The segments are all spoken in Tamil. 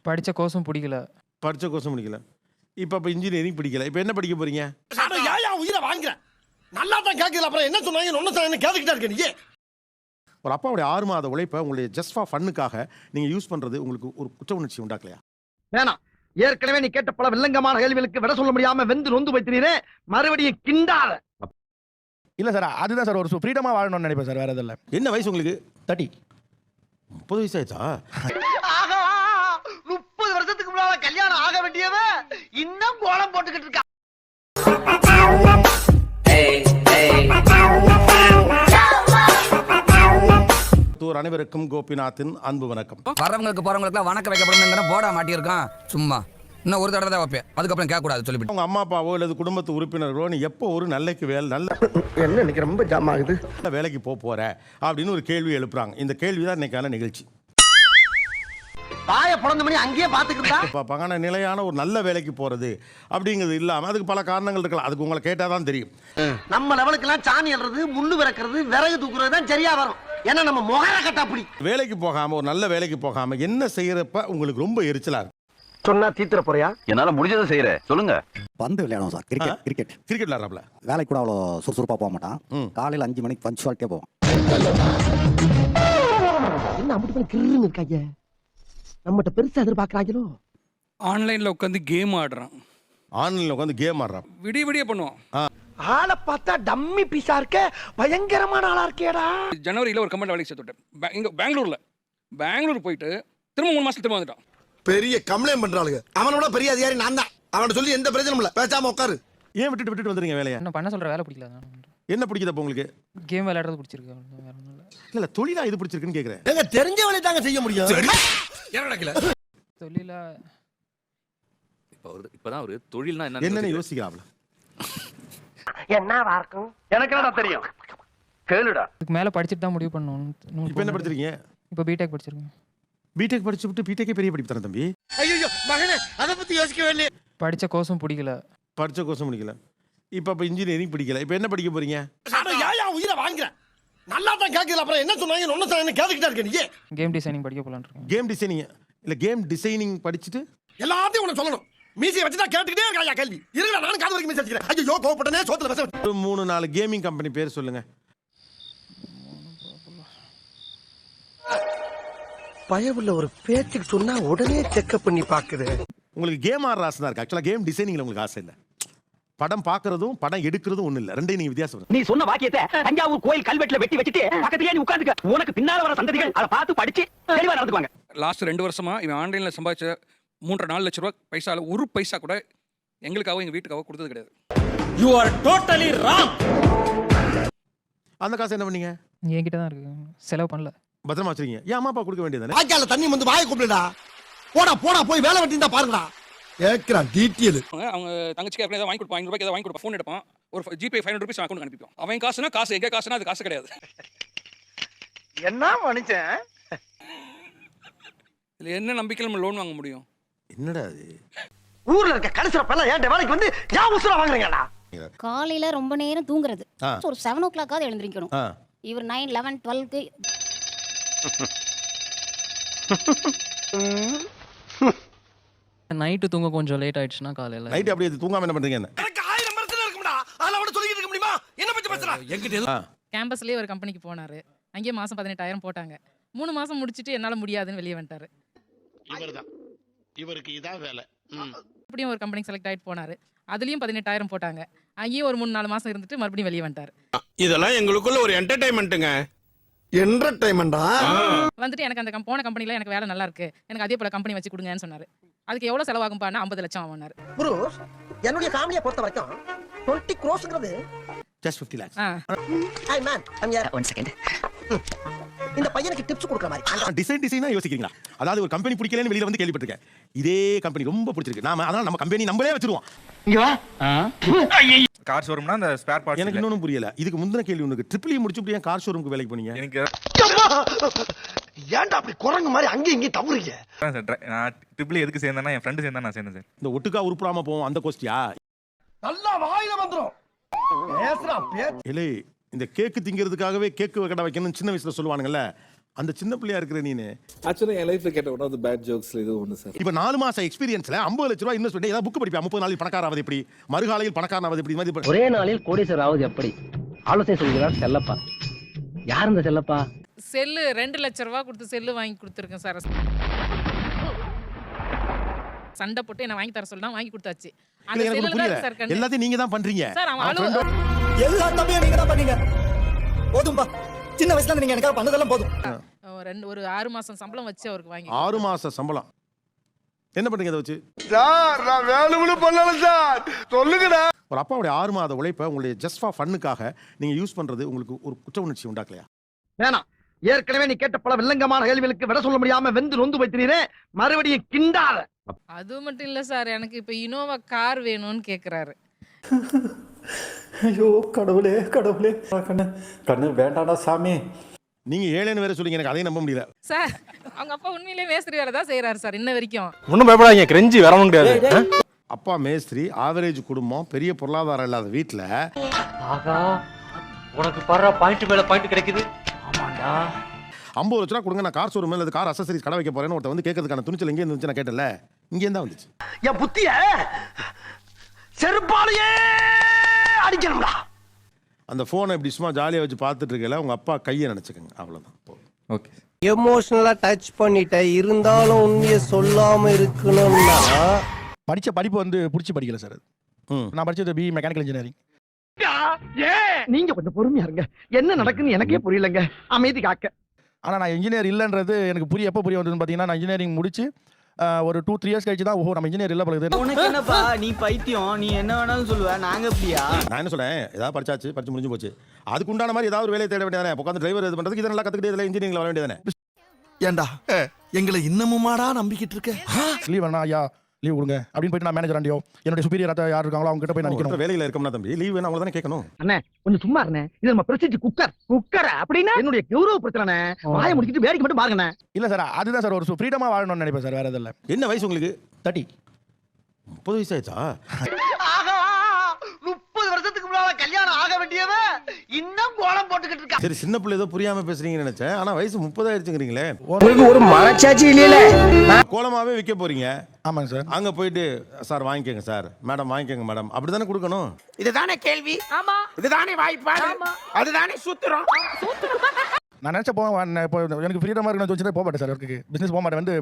படித்த கோர்ஸும் பிடிக்கல. படித்த கோர்ஸும் பிடிக்கல. இப்போ இன்ஜினியரிங் பிடிக்கல. இப்போ என்ன படிக்க போறீங்க? ஏன் உயிரை வாங்குறேன்? நல்லா தான் கேட்கல, அப்புறம் என்ன சொன்னாங்க ஒன்னும் சொன்னாங்க கேட்டுக்கிட்டே இருக்க நீ. ஒரு அப்பாவுடைய 6 மாத உழைப்பை உங்களுடைய ஜஸ்ட் ஃபார் ஃபன்னுக்காக நீங்கள் யூஸ் பண்ணுறது உங்களுக்கு ஒரு குற்ற உணர்ச்சி உண்டாக்கலையா? வேணாம். ஏற்கனவே நீ கேட்ட பல வில்லங்கமான கேள்விகளுக்கு விட சொல்ல முடியாம வெந்து நொந்து வைத்தினீரே, மறுபடியும் கிண்டாத. இல்லை சார், அதுதான் சார் ஒரு ஃப்ரீடமாக வாழணும்னு நினைப்பேன் சார், வேறு எதுவும் இல்லை. என்ன வயசு உங்களுக்கு? 30. 30 வயசு ஆயிடுச்சா? 30 வருஷத்துக்கு முன்னால கல்யாணம் ஆக வேண்டியவன் இன்னும் கோலம் போட்டுக்கிட்டு இருக்கா. அனைவருக்கும் கோபிநாத்தின் அன்பு வணக்கம். வரவங்களுக்கு போறவங்களுக்கு வணக்கம் வைக்கப்படும் போடா மாட்டியிருக்கான். சும்மா இன்னும் ஒரு தடவை தான் வைப்பேன், அதுக்கப்புறம் கேட்கக்கூடாது சொல்லிவிட்டு. உங்க அம்மா அப்பாவோ அல்லது குடும்பத்து உறுப்பினர்களோ நீ எப்போ ஒரு நல்ல என்ன இன்னைக்கு ரொம்ப ஜாம் ஆகுது, வேலைக்கு போற அப்படின்னு ஒரு கேள்வி எழுப்புறாங்க. இந்த கேள்வி தான் இன்னைக்கான நிகழ்ச்சி. தாய பிறந்த மணி அங்கேயே பாத்துக்கிட்டா பகான நிலையான ஒரு நல்ல வேலைக்கு போறது அப்படிங்கிறது இல்லாம அதுக்கு பல காரணங்கள் இருக்கலாம். அதுக்கு உங்களை கேட்டாதான் தெரியும். நம்ம லெவலுக்கு எல்லாம் சாணி அல்றது, முள்ளு விறக்கிறது, விறகு தூக்குறது தான் சரியா வரும். ஏன்னா நம்ம முகர கட்டா அப்படி வேலைக்கு போகாம ஒரு நல்ல வேலைக்கு போகாம என்ன செய்யறப்ப உங்களுக்கு ரொம்ப எரிச்சலா இருக்கு? சொன்னா தீத்துற போறியா? என்னால முடிஞ்சதை செய்யறேன், சொல்லுங்க. பந்து விளையாடுவோம் சார். கிரிக்கெட் விளையாடுறாப்ல. வேலைக்கு கூட அவ்வளோ சுறுசுறுப்பாக போக மாட்டான். காலையில் 5 மணிக்கு பஞ்சுவாலிட்டியாக போவோம். என்ன அப்படி பண்ணி கிருன்னு இருக்காங்க, நம்மகிட்ட பெருசா எதிர்பார்க்கறாங்களோ. ஆன்லைன்ல உட்காந்து கேம் ஆடுறான். ஆன்லைன்ல உட்காந்து கேம் ஆடுறான். விடிய பண்ணுவான். ஆளை பார்த்தா டம்மி பீஸா இருக்க, பயங்கரமான ஆளா இருக்கேடா. ஜனவரியில ஒரு கம்பெனில வேலைக்கு சேர்த்துட்டேன். இங்க பெங்களூர் போயிட்டு திரும்ப 3 மாசத்துல திரும்ப வந்துட்டான். பெரிய கம்ப்ளைண்ட் பண்றாளுங்க. அவனோட பெரிய அதிகாரி நான் தான். அவனை சொல்லி எந்த பிரச்சனையும் இல்ல, பேசாம உட்காரு. ஏன் விட்டுட்டு வந்துருங்க வேலையை? என்ன பண்ண சொல்கிற வேலை பிடிக்கல. என்ன பிடிக்குது அப்போ உங்களுக்கு? கேம் விளையாடுறது பிடிச்சிருக்கு. வேற ஒன்றும் இல்லை. இல்ல தொழிலா இது பிடிச்சிருக்குன்னு கேட்குறேன். எங்க தெரிஞ்ச வேலையை தாங்க செய்ய முடியும். தொழிலா இப்பதான் ஒரு தொழில்னா என்னன்னு யோசிக்கிறாப்ல. என்ன இருக்கும் எனக்கு என்னடா தெரியும், கேளுடா. இதுக்கு மேலே படிச்சுட்டு தான் முடிவு பண்ணணும். இப்போ என்ன படிச்சிருக்கீங்க? இப்போ பிடெக் படிச்சிருக்கேன். பிடெக் படிச்சு விட்டு பிடெக்கே பெரிய படிப்பு தானே தம்பி? ஐயோ மகனே, அதை பத்தி யோசிக்கவே இல்லையே. படித்த கோர்ஸும் பிடிக்கல. படித்த கோர்ஸும் பிடிக்கல. இப்போ இன்ஜினியரிங் பிடிக்கல. இப்போ என்ன படிக்க போறீங்க? ஏன் உயிரை வாங்குறேன்? நல்லா தான் கேட்கல, அப்புறம் என்ன சொன்னாங்க ஒன்னும் சொன்னாங்க கேட்டுக்கிட்டே இருக்க நீ. கேம் டிசைனிங் படிக்க போலான்னு இருக்கேன். கேம் டிசைனிங் இல்ல கேம் டிசைனிங் படிச்சுட்டு எல்லாத்தையும் உனக்கு சொல்லணும். மீசியை வச்சுதான் கேட்டுக்கிட்டே இருக்கா கேள்வி. இருங்க நானும் காது வரைக்கும் மீசி வச்சுக்கிறேன். ஐயோ கோபப்பட்டனே சோத்துல பேச. ஒரு 3-4 கேமிங் கம்பெனி பேர் சொல்லுங்க. பயவுள்ள ஒரு பேச்சுக்கு சொன்னா உடனே செக்அப் பண்ணி பாக்குது. உங்களுக்கு கேம் ஆடுற ஆசை தான் இருக்கு. ஆக்சுவலா கேம் டிசைனிங்ல உங்களுக்கு ஆசை இல்லை. படம் பாக்குறதும் படம் எடுக்கிறதும் ஒண்ணு இல்ல. ரெண்டையும் நீங்க வித்தியாசம். நீ சொன்ன வாக்கியத்தை தஞ்சாவூர் கோயில் கல்வெட்டுல வெட்டி வச்சுட்டு பக்கத்துலயே நீ உட்கார்ந்துக்க. உனக்கு பின்னால வர சந்ததிகள் அதை பார்த்து படிச்சு தெளிவா நடந்துக்குவாங்க. லாஸ்ட் 2 வருஷமா இவன் ஆன்லைன்ல சம்பாதிச்ச 3.5 லட்ச ரூபாய் பைசால ஒரு பைசா கூட எங்களுக்காக எங்க வீட்டுக்காக கொடுத்தது கிடையாது. You are totally wrong. அந்த காசு என்ன பண்ணீங்க? என்கிட்ட தான் இருக்கு, செலவு பண்ணல. பத்திரமா வச்சிருக்கீங்க. ஏன் அம்மா அப்பா கொடுக்க வேண்டியதானே? வாய்க்கால தண்ணி வந்து வாயை கூப்பிடுடா. போடா போய் வேலை வெட்டிந்தா பாருங்கடா. ஏக்கிறான் டீட்டெயில். அவங்க தங்கச்சிக்கு ஏதாவது வாங்கி கொடுப்பான். 500 ரூபாய்க்கு ஏதாவது வாங்கி கொடுப்பான். ஃபோன் எடுப்பான். ஒரு ஜிபே 500 ரூபீஸ் அக்கௌண்ட் அனுப்பிப்பான். அவன் காசுனா காசு, எங்க காசுனா அது காசு கிடையாது. என்ன மனுஷன்? இதுல என்ன நம்பிக்கையில நம்ம லோன் வாங்க முடியும்? என்னடா அது? ஊர்ல இருக்க கடைசில பல்ல ஏன் வேலைக்கு வந்து ஏன் உசுர வாங்குறீங்கடா? காலையில ரொம்ப நேரம் தூங்குறது. ஒரு 7 o'clock எழுந்திருக்கணும். இவர் 9, 11, 12க்கு நைட்டு தூங்க கொஞ்சம் லேட் ஆயிடுச்சுன்னா காலையில் நைட் அப்படியே தூங்காம என்ன பண்றீங்க? எனக்கு 1000 பிரச்சனை இருக்கும்டா. அதனால அவட சொல்லிட்டு இருக்க முடியுமா? என்ன பத்தி பேசுறா? என்கிட்ட கேம்பஸ்லயே ஒரு கம்பெனிக்கு போனாரு. அங்கேயே மாசம் 18,000 போட்டாங்க. 3 மாசம் முடிச்சிட்டு என்னால முடியாதுன்னு வெளியே வந்துட்டாரு. இவர்தான். இவருக்கு இதான் வேலை. அப்படியும் ஒரு கம்பெனிக்கு செலக்ட் ஆயிட்டு போனாரு. அதுலயும் 18,000 போட்டாங்க. அங்கேயும் ஒரு 3-4 மாசம் இருந்துட்டு மறுபடியும் வெளியே வந்துட்டாரு. இதெல்லாம் எங்களுக்குள்ள ஒரு என்டர்டைன்மெண்ட்டுங்க. என்டர்டைன்மெண்டா? வந்துட்டு எனக்கு அந்த போன கம்பெனில எனக்கு வேலை நல்லா இருக்கு, எனக்கு அதே போல கம்பெனி வச்சு கொடுங்கன்னு சொன்னாரு. அதுக்கு எவ்வளவு செலவாகும் பான்னா 50 லட்சம் ஆகும்னாரு. ப்ரோ, என்னுடைய ஃபேமிலியை பொறுத்த வரைக்கும் 20 crores just 50 lakhs. I man I'm here 1 second. இந்த பையனுக்கு டிப்ஸ் கொடுக்குற மாதிரி டிசைனா யோசிக்கிறீங்களா? அதாவது ஒரு கம்பெனி பிடிக்கலன்னு வெளியில வந்து கேள்விப்பட்டிருக்கேன். இதே கம்பெனி ரொம்ப பிடிச்சிருக்கு. அதனால நம்ம கம்பெனி நம்மளே வச்சிருவோம். இங்க வா. கார் ஷோரூம்னா அந்த ஸ்பேர் பார்ட்ஸ். எனக்கு இன்னொன்னும் புரியல. இதுக்கு முந்தின கேள்வி உனக்கு ட்ரிபிள் முடிச்சு ஏன் கார் ஷோரூமுக்கு வேலைக்கு போனீங்க? எனக்கு ஏன்டா அப்படி குரங்கு மாதிரி அங்கேயும் இங்கேயும் தவறுங்க? நான் ட்ரிபிள் எதுக்கு சேர்ந்தேன்னா என் ஃப்ரெண்டு சேர்ந்தா நான் சேர்ந்தேன் சார். இந்த ஒட்டுக்கா உருப்படாம போவோம் அந்த கோஸ்டியா? நல்லா வாயில வந்துரும். பேசுறா பேச்சு. இல்லை, இந்த கேக்கு திங்கிறதுக்காகவே கேக்கு கடை வைக்கணும்னு சின்ன வயசுல சொல்லுவானுங்கல்ல, அந்த சின்ன பிள்ளையா இருக்கிற நீனு ஆக்சுவலா என் லைஃப்ல கேட்ட ஒன் ஆஃப் தி பேட் ஜோக்ஸ்ல இது ஒன்று சார். இப்ப 4 மாசம் எக்ஸ்பீரியன்ஸ்ல 50 லட்ச ரூபாய் இன்வெஸ்ட் பண்ணி ஏதாவது புக் படிப்பா 30 நாளில் பணக்காராவது எப்படி, மறுகாலையில் பணக்காரனாவது எப்படி மாதிரி ஒரே நாளில் கோடீஸ்வரர் ஆவது எப்படி ஆலோசனை சொல்கிறார் செல்லப்பா. யார் இந்த செல்லப்பா? செல்லு 2 லட்ச ரூபா கொடுத்து செல்லு வாங்கி கொடுத்துருக்கேன் சார். சண்டை போட்டு என்ன வாங்கி தர சொல்லி தான் வாங்கி கொடுத்தாச்சு. அந்த எனக்கு செல்லுல புரியல. தான் சார் கண்ணு. எல்லாத்தையும் நீங்க தான் பண்றீங்க. சார் அவன் எல்லா தம்பியும் நீங்க தான் பண்ணீங்க. போதும்பா, சின்ன வயசுல நீங்க எனக்காக பண்ணதெல்லாம் போதும். ஒரு 6 மாசம் சம்பளம் வச்சு அவருக்கு வாங்கி 6 மாச சம்பளம் என்ன பண்றீங்க அதை வச்சு? சார் நான் வேணும்னு பண்ணல சார், சொல்லுங்கடா. ஒரு அப்பாவுடைய 6 மாத உழைப்பை உங்களுடைய ஜஸ்ட் ஃபார் ஃபன்னுக்காக நீங்க யூஸ் பண்றது உங்களுக்கு ஒரு குற்ற உணர்ச்சி உண்டாக்கலையா? வேணாம், ஏற்கனவே நீ கேட்ட பல வில்லங்கமான கேள்விகளுக்கு விட சொல்ல முடியாம வெந்து நொந்து போய்த்தினீரே, மறுபடியும் கிண்டாத. அது மட்டும் இல்ல சார், எனக்கு இப்ப இனோவா கார் வேணும்னு கேக்குறாரு. ஐயோ கடவுளே கடவுளே, கண்ணு கண்ணு வேண்டாடா சாமி. நீங்க 7ன்னு வேற சொல்றீங்க, எனக்கு அதையும் நம்ப முடியல. சார் அவங்க அப்பா உண்மையிலேயே மேஸ்திரி வேலை தான் செய்யறாரு சார் இன்ன வரைக்கும். ஒன்றும் பயப்படாதீங்க, கிரெஞ்சி வரவும் முடியாது. அப்பா மேஸ்திரி, ஆவரேஜ் குடும்பம், பெரிய பொருளாதாரம் இல்லாத வீட்டுல ஆகா, உனக்கு பர்ற பாயிண்ட் மேல பாயிண்ட் கிடைக்குது. ஆமாண்டா. 50 லட்ச ரூபா கொடுங்க, நான் கார் ஷோரூம் அல்லது கார் அசசரிஸ் கடை வைக்க போறேன்னு ஒருத்தர் வந்து கேட்கறதுக்கான துணிச்சல் எங்கே இருந்துச்சு நான் கேட்டல, இங்கே தான் வந்துச்சு. என் புத்திய செருப்பாலேயே அடிக்கணும்டா. அந்த போனை இப்படி சும்மா ஜாலியா வச்சு பார்த்துட்டு இருக்கல உங்க அப்பா கையை நினைச்சுக்கங்க, அவ்வளவுதான். ஓகே. எமோஷனலா டச் பண்ணிட்ட, இருந்தாலும் உண்மையை சொல்லாம இருக்கணும்னா படிச்ச படிப்பு வந்து பிடிச்சி படிக்கல சார். நான் படிச்சது பி மெக்கானிக்கல் இன்ஜினியரிங். நீங்க கொஞ்சம் பொறுமையா இருங்க, என்ன நடக்குன்னு எனக்கே புரியலங்க. அமைதி காக்க. ஆனால் நான் இன்ஜினியர் இல்லைன்றது எனக்கு எப்போ புரிய வந்ததுன்னு பார்த்தீங்கன்னா, நான் இன்ஜினியரிங் முடிச்சு ஒரு 2-3 இயர்ஸ் கழிச்சு தான் ஓஹோ நம்ம இன்ஜினியர் இல்லை பழகுது. உனக்கு என்னப்பா, நீ பைத்தியம், நீ என்ன வேணாலும் சொல்லுவ, நாங்க அப்படியா? நான் என்ன சொல்றேன், ஏதாவது படிச்சு முடிஞ்சு போச்சு, அதுக்கு உண்டான மாதிரி ஏதாவது ஒரு வேலையை தேட வேண்டியதானே. உட்காந்து டிரைவர் இது பண்றதுக்கு இதெல்லாம் கத்துக்கிட்டே இதில் இன்ஜினியரிங்ல வர வேண்டியதானே. ஏண்டா எங்களை இன்னமுமாடா நம்பிக்கிட்டு இருக்க? லீவ் வேணா ஐயா, லீவ் கொடுங்க அப்படின்னு போயிட்டு நான் மேனேஜர் ஆண்டியோ என்னுடைய சுப்பீரியர் யார் இருக்காங்களோ அவங்க கிட்ட போய் நான் நிற்கணும். வேலையில இருக்கோம்னா தம்பி லீவ் வேணும், அவ்வளவு தானே கேட்கணும். அண்ணே கொஞ்சம் சும்மா இருந்தேன், இது நம்ம பிரசித்தி குக்கர் அப்படின்னா என்னுடைய கௌரவ பிரச்சனை. வாயை முடிக்கிட்டு வேடிக்கை மட்டும் பாருங்கண்ணே. இல்லை சார், அதுதான் சார் ஒரு ஃப்ரீடமா வாழணும்னு நினைப்பேன் சார், வேற எதுவும் இல்லை. என்ன வயசு உங்களுக்கு? 30. 30 வயசு ஆயிடுச்சா? 30 வருஷத்துக்கு முன்னால கல்யாணம் ஆக வேண்டியவன் இன்னும் கோலம் போட்டுக்கிட்டு இருக்கா. சரி, சின்ன பிள்ளை ஏதோ புரியாம பேசுறீங்கன்னு நினைச்சேன், ஆனா வயசு 30 ஆயிடுச்சுங்கிறீங்களே. ஒரு மனச்சாட்சி இல்லையில கோலமாவே விற்க போறீங்க. ஆமாங்க சார். அங்க போயிட்டு சார் வாங்கிக்கோங்க சார், மேடம் வாங்கிக்கோங்க மேடம், அப்படிதானே கொடுக்கணும். இதுதானே கேள்வி, ஆமா இதுதானே வாய்ப்பாடு, அதுதானே சூத்திரம். நான் நினைச்ச போவேன், இப்போ எனக்கு ஃப்ரீடமா இருக்குன்னு வச்சுட்டு போக மாட்டேன் சார். ஒர்க்கு பிசினஸ் போக மாட்டேன். வந்து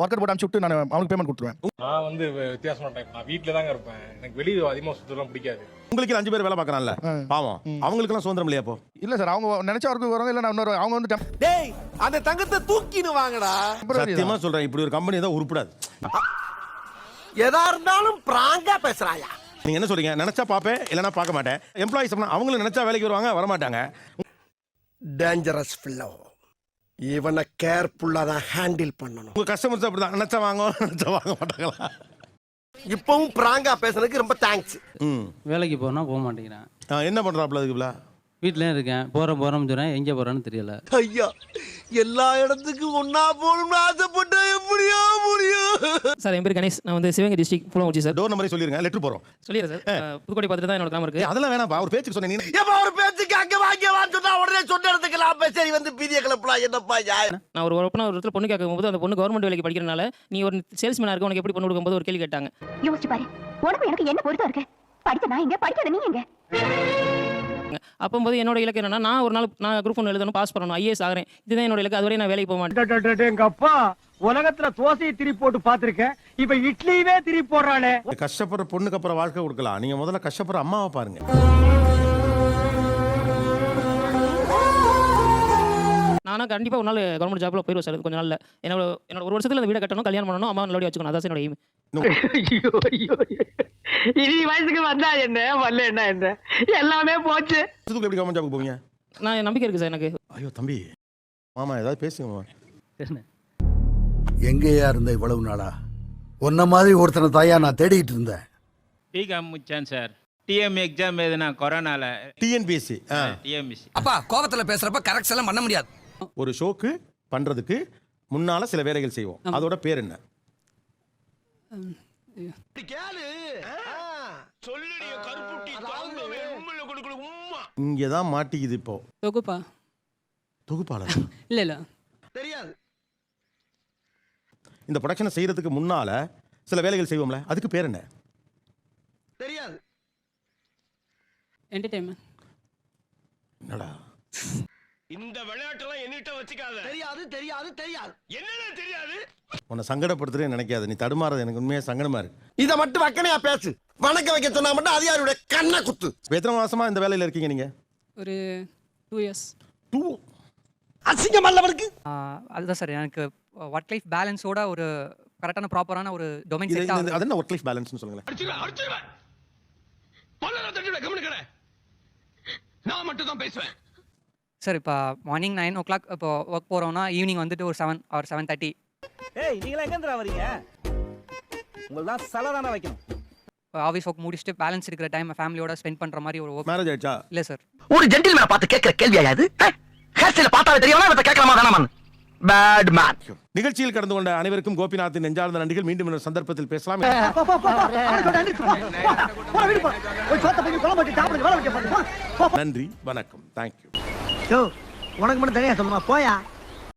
ஒர்க்கர் போட்டு அனுப்பிச்சு விட்டு நான் அவனுக்கு பேமெண்ட் கொடுத்துருவேன். நான் வந்து வித்தியாசமான டைப், நான் வீட்டில் தாங்க இருப்பேன், எனக்கு வெளியே அதிகமாக சுத்தலாம் பிடிக்காது. உங்களுக்கு 5 பேர் வேலை பார்க்கறான்ல பாவம், அவங்களுக்கெல்லாம் சுதந்திரம் இல்லையா? அப்போ இல்ல சார், அவங்க நினைச்ச ஒர்க்கு வரவங்க இல்ல, நான் இன்னொரு அவங்க வந்து டேய் அந்த தங்கத்தை தூக்கின்னு வாங்கடா. சத்தியமா சொல்றேன், இப்படி ஒரு கம்பெனி தான் உருப்படாது. எதா இருந்தாலும் பிராங்கா பேசுறாயா? நீங்க என்ன சொல்றீங்க? நினைச்சா பாப்பேன், இல்லைன்னா பார்க்க மாட்டேன். எம்ப்ளாயிஸ் அவங்களும் நினைச்சா வேலைக்கு வருவாங்க, வரமாட்டாங்க. டேஞ்சரஸ் ஃபில்லோ, இவனை கேர்ஃபுல்லா தான் ஹேண்டில் பண்ணணும். உங்க கஸ்டமர்ஸ் அப்படிதான், நினைச்சா வாங்க, நினைச்சா வாங்க மாட்டாங்களா? இப்பவும் பிராங்கா பேசுறதுக்கு ரொம்ப தேங்க்ஸ். வேலைக்கு போனா போக மாட்டேங்கிறேன். என்ன பண்றாப்ல அதுக்குள்ள? வீட்டிலே இருக்கேன், போறேன்னு சொல்றேன், எங்கே போறேன்னு தெரியல. ஐயா எல்லா இடத்துக்கும் ஒன்னா போகணும்னு ஆசைப்பட்டா எப்படியா முடியும்? சார் என் பேர் கணேஷ், நான் வந்து சிவகங்கை டிஸ்ட்ரிக்ட் பூலங்குடி சார். டோர் நம்பரே சொல்லிருங்க, லெட்டர் போறோம். சொல்லிடுறேன் சார், புதுக்கோட்டை பார்த்துட்டு தான் என்னோட கிராமம் இருக்கு. அதெல்லாம் வேணாம்ப்பா, ஒரு பேச்சுக்கு சொன்னேன். ஏப்பா ஒரு பேச்சுக்கு அங்க வாங்கியவான்னு சொன்னா உடனே சொன்ன இடத்துக்கு லாப சரி வந்து பீதிய கிளப்பலாம். என்னப்பா நான் ஒரு இடத்துல பொண்ணு கேட்கும்போது அந்த பொண்ணு கவர்மெண்ட் வேலைக்கு படிக்கிறனால நீ ஒரு சேல்ஸ்மேனா இருக்க, உனக்கு எப்படி பொண்ணு கொடுக்கும்போது ஒரு கேள்வி கேட்டாங்க. யோசிச்சு பாரு, உனக்கு எனக்கு என்ன பொறுத்தா இருக்கு? படிச்ச நான் எங்க, படிக்காத நீ எங்க? அப்போது என்னோட இலக்கு என்னன்னா, நான் ஒரு நாள் நான் குரூப் 1 எழுதணும், பாஸ் பண்ணணும், ஐஏஎஸ் ஆகிறேன். இதுதான் என்னோட இலக்கு. அதுவரை நான் வேலைக்கு போக மாட்டேன். எங்க அப்பா உலகத்துல தோசையை திருப்பி போட்டு பாத்திருக்கேன், இப்ப இட்லியவே திருப்பி போடுறானே. கஷ்டப்படுற பொண்ணுக்கு அப்புறம் வாழ்க்கை கொடுக்கலாம், நீங்க முதல்ல கஷ்டப்படுற அம்மாவை பாருங்க. நானா கண்டிப்பா ஒரு நாள் கவர்மெண்ட் ஜாப்ல போயிருவேன் சார். கொஞ்சம் நாள்ல என்னோட 1 வருஷத்துல அந்த வீடை கட்டணும், கல்யாணம் பண்ணணும், அம்மா நல்லபடியா வச்சுக்கணும். அதான் என்னோட எய்ம். இனி வயசுக்கு வந்தா என்ன, வரல என்ன எல்லாமே போச்சு. எப்படி கவர்மெண்ட் ஜாபுக்கு போவீங்க? நான் நம்பிக்கை இருக்கு சார் எனக்கு. ஐயோ தம்பி, மாமா ஏதாவது பேசுங்க மாமா. எங்கேயா இருந்த இவ்வளவு நாளா? உன்ன மாதிரி ஒருத்தனை தாயா நான் தேடிட்டு இருந்தேன். பிகாம் முடிச்சேன் சார். டிஎம் எக்ஸாம் எழுதுனா கொரோனால. டிஎன்பிஎஸ்சி. டிஎம்எஸ்சி. அப்பா கோவத்துல பேசுறப்ப கரெக்ட் எல்லாம் பண்ண முடியாது. ஒரு ஷோக்கு பண்றதுக்கு முன்னால சில வேலைகள் செய்வோம், அதோட பேர் என்ன? இங்கதான் மாட்டிக்குது இப்போ. தொகுப்பா? தொகுப்பாளர் இல்ல இல்ல, தெரியாது. இந்த ப்ரொடக்ஷனை செய்யறதுக்கு முன்னால சில வேலைகள் செய்வோம்ல, அதுக்கு பேர் என்ன? தெரியாது. என்டர்டைன்மெண்ட். என்னடா இந்த விளையாட்டெல்லாம் என்னிட்ட வச்சுக்காத. தெரியாது தெரியாது தெரியாது. என்னடா தெரியாது? உன்னை சங்கடப்படுத்துறேன்னு நினைக்காத. நீ தடுமாறது எனக்கு உண்மையா சங்கடமா இருக்கு. இத மட்டும் வக்கனையா பேசு. வணக்க வைக்க சொன்னா மட்டும் அதிகாரியோட கண்ணை குத்து. எத்தனை மாசமா இந்த வேலையில இருக்கீங்க நீங்க? ஒரு 2 இயர்ஸ். 2. அசிங்கம் அல்லவருக்கு. அதுதான் சார் எனக்கு ஒர்க் லைஃப் பேலன்ஸோட ஒரு கரெக்டான ப்ராப்பரான ஒரு டொமைன் செட் ஆகுது. அது என்ன ஒர்க் லைஃப் பேலன்ஸ்னு சொல்லுங்களேன். அடிச்சுடுவேன். பல்லல தட்டிடுவேன். கவனிக்கறேன். நான் மட்டும் தான் பேசுவேன். சார் இப்போ மார்னிங் 9 o'clock இப்போ ஒர்க் போகிறோம்னா ஈவினிங் வந்துட்டு ஒரு 7 or 7:30. ஏய் நீங்களா எங்கேந்திரா வரீங்க? உங்களுக்கு தான் சலை தானே வைக்கணும். ஆஃபீஸ் ஒர்க் முடிச்சுட்டு பேலன்ஸ் இருக்கிற டைம் ஃபேமிலியோட ஸ்பெண்ட் பண்ணுற மாதிரி ஒரு ஒர்க். மேரேஜ் ஆயிடுச்சா? இல்லை சார். ஒரு ஜென்டில்மேனை பார்த்து கேட்கிற கேள்வியா இது? ஹேர்ஸ்டைல பார்த்தாவே தெரியுமா இவத்தை கேட்கலாமா வேணாமா? Bad man. நிகழ்ச்சியில் கடந்து கொண்ட அனைவருக்கும் கோபிநாத்தின் நெஞ்சார்ந்த நன்றிகள். மீண்டும் இன்னொரு சந்தர்ப்பத்தில் பேசலாம். நன்றி வணக்கம். தேங்க்யூ. உனக்கு மட்டும் தனியா சொல்லுமா போயா.